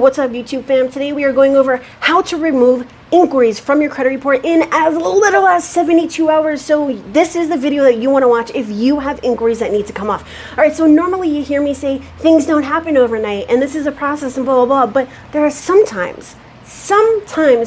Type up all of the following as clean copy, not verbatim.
What's up, YouTube fam? Today we are going over how to remove inquiries from your credit report in as little as 72 hours. So this is the video that you want to watch if you have inquiries that need to come off. All right, so normally you hear me say things don't happen overnight and this is a process and blah, blah, blah, but there are sometimes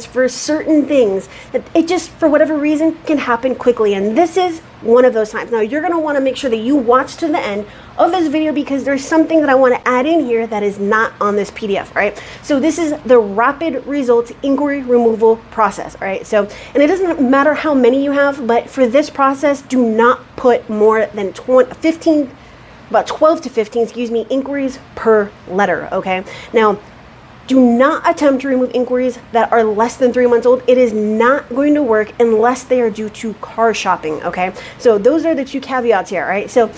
for certain things that it just, for whatever reason, can happen quickly. And this is one of those times. Now, you're going to want to make sure that you watch to the end of this video because there's something that I want to add in here that is not on this PDF, all right? So this is the rapid results inquiry removal process, all right? So, and it doesn't matter how many you have, but for this process, do not put more than 12 to 15, inquiries per letter, okay? Now, do not attempt to remove inquiries that are less than 3 months old. It is not going to work unless they are due to car shopping, okay? So those are the two caveats here, all right? So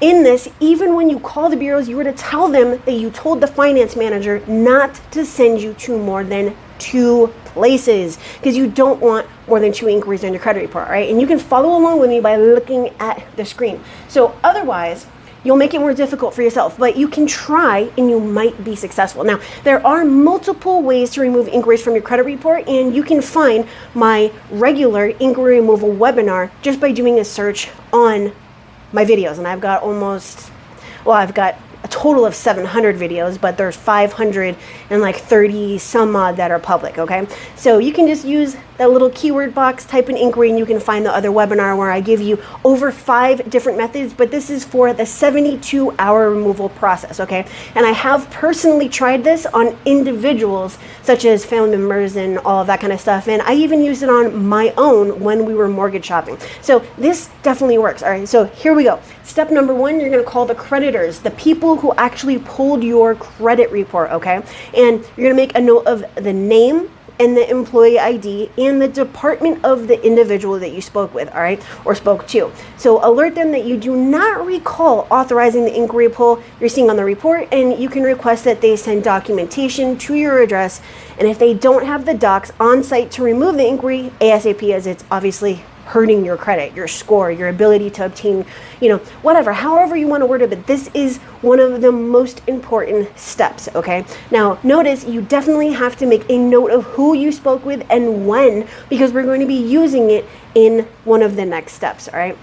in this, even when you call the bureaus, you were to tell them that you told the finance manager not to send you to more than 2 places because you don't want more than 2 inquiries on your credit report, all right? And you can follow along with me by looking at the screen. So otherwise, you'll make it more difficult for yourself, but you can try and you might be successful. Now, there are multiple ways to remove inquiries from your credit report, and you can find my regular inquiry removal webinar just by doing a search on my videos. And I've got I've got a total of 700 videos, but there's 530 some odd that are public, okay? So you can just use that little keyword box, type in inquiry, and you can find the other webinar where I give you over 5 different methods, but this is for the 72-hour removal process, okay? And I have personally tried this on individuals, such as family members and all of that kind of stuff, and I even used it on my own when we were mortgage shopping. So this definitely works, all right? So here we go. Step number 1, you're gonna call the creditors, the people who actually pulled your credit report, okay? And you're gonna make a note of the name and the employee ID and the department of the individual that you spoke with, all right, or spoke to. So alert them that you do not recall authorizing the inquiry pull you're seeing on the report, and you can request that they send documentation to your address. And if they don't have the docs on site to remove the inquiry ASAP, as it's obviously hurting your credit, your score, your ability to obtain, whatever, however you want to word it, but this is one of the most important steps, okay? Now, notice you definitely have to make a note of who you spoke with and when, because we're going to be using it in one of the next steps, all right?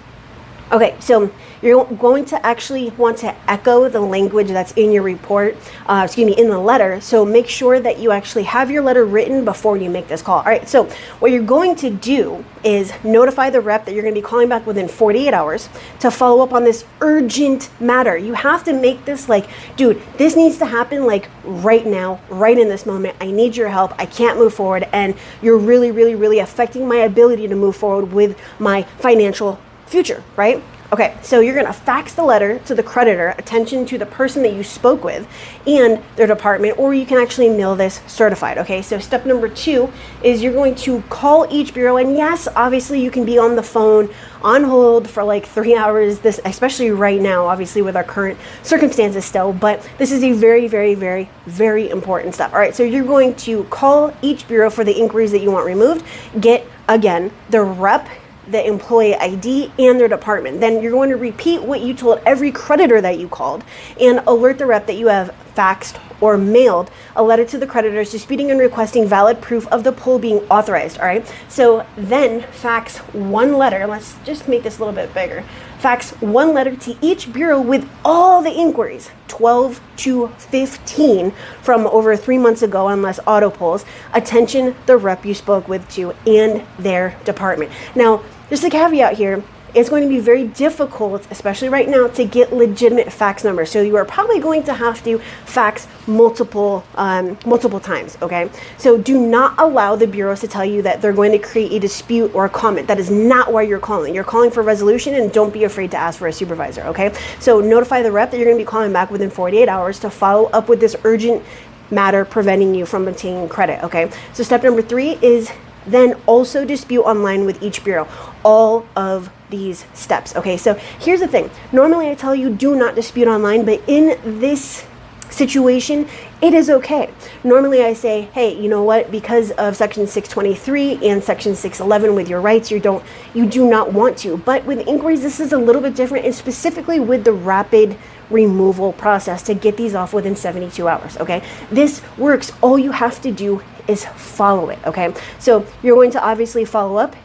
Okay, so you're going to actually want to echo the language that's in your report, in the letter. So make sure that you actually have your letter written before you make this call. All right, so what you're going to do is notify the rep that you're going to be calling back within 48 hours to follow up on this urgent matter. You have to make this like, dude, this needs to happen like right now, right in this moment. I need your help. I can't move forward, and you're really, really, really affecting my ability to move forward with my financial future, right? Okay, so you're gonna fax the letter to the creditor, attention to the person that you spoke with and their department, or you can actually mail this certified, okay? So step number 2 is you're going to call each bureau, and yes, obviously you can be on the phone, on hold for like 3 hours, this, especially right now, obviously with our current circumstances still, but this is a very, very, very, very important step. All right, so you're going to call each bureau for the inquiries that you want removed, get, again, the rep, the employee ID, and their department. Then you're going to repeat what you told every creditor that you called and alert the rep that you have faxed or mailed a letter to the creditors disputing and requesting valid proof of the pull being authorized, all right? So then fax 1 letter, let's just make this a little bit bigger. Fax 1 letter to each bureau with all the inquiries, 12 to 15 from over 3 months ago, unless auto pulls, attention the rep you spoke with to and their department. Now, just a caveat here, it's going to be very difficult, especially right now, to get legitimate fax numbers. So you are probably going to have to fax multiple times, okay? So do not allow the bureaus to tell you that they're going to create a dispute or a comment. That is not why you're calling. You're calling for resolution, and don't be afraid to ask for a supervisor, okay? So notify the rep that you're going to be calling back within 48 hours to follow up with this urgent matter preventing you from obtaining credit, okay? So step number 3 is then also dispute online with each bureau. All of these steps, okay? So here's the thing. Normally I tell you do not dispute online, but in this situation, it is okay. Normally I say, hey, you know what, because of section 623 and section 611 with your rights, you do not want to. But with inquiries, this is a little bit different, and specifically with the rapid removal process to get these off within 72 hours, okay? This works. All you have to do is follow it, okay? So you're going to obviously follow up.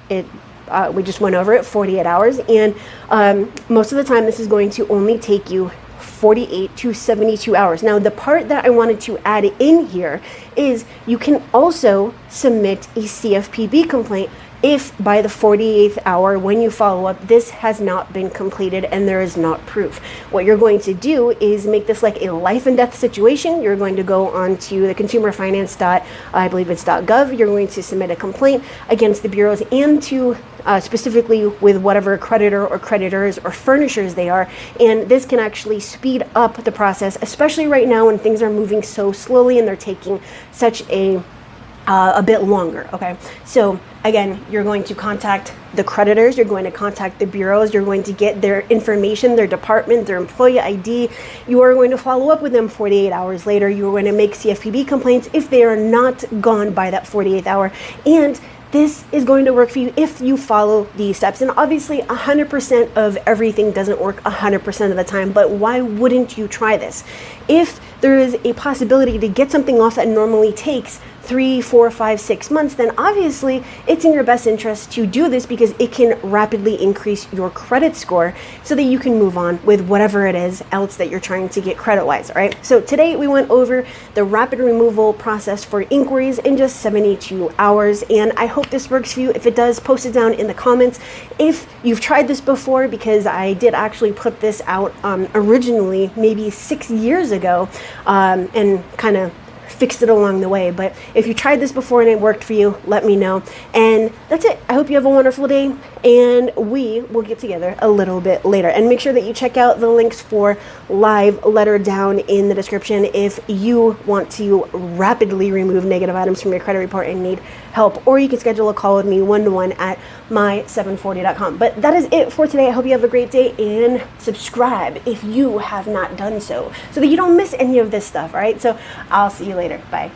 We just went over it, 48 hours, and most of the time this is going to only take you 48 to 72 hours. Now, the part that I wanted to add in here is you can also submit a CFPB complaint if by the 48th hour when you follow up, this has not been completed and there is not proof. What you're going to do is make this like a life and death situation. You're going to go on to the I believe it's .gov. You're going to submit a complaint against the bureaus and to specifically with whatever creditor or creditors or furnishers they are. And this can actually speed up the process, especially right now when things are moving so slowly and they're taking such a bit longer, okay? So again, you're going to contact the creditors, you're going to contact the bureaus, you're going to get their information, their department, their employee ID. You are going to follow up with them 48 hours later. You are going to make CFPB complaints if they are not gone by that 48th hour. And this is going to work for you if you follow these steps. And obviously 100% of everything doesn't work 100% of the time, but why wouldn't you try this? If there is a possibility to get something off that normally takes 3, 4, 5, 6 months, then obviously it's in your best interest to do this because it can rapidly increase your credit score so that you can move on with whatever it is else that you're trying to get credit-wise, all right? So today we went over the rapid removal process for inquiries in just 72 hours, and I hope this works for you. If it does, post it down in the comments. If you've tried this before, because I did actually put this out originally maybe 6 years ago, and kind of fixed it along the way. But if you tried this before and it worked for you, let me know. And that's it. I hope you have a wonderful day, and we will get together a little bit later. And make sure that you check out the links for live letter down in the description if you want to rapidly remove negative items from your credit report and need help, or you can schedule a call with me one-to-one at my740.com. But that is it for today. I hope you have a great day, and subscribe if you have not done so that you don't miss any of this stuff, all right? So I'll see you later. Bye.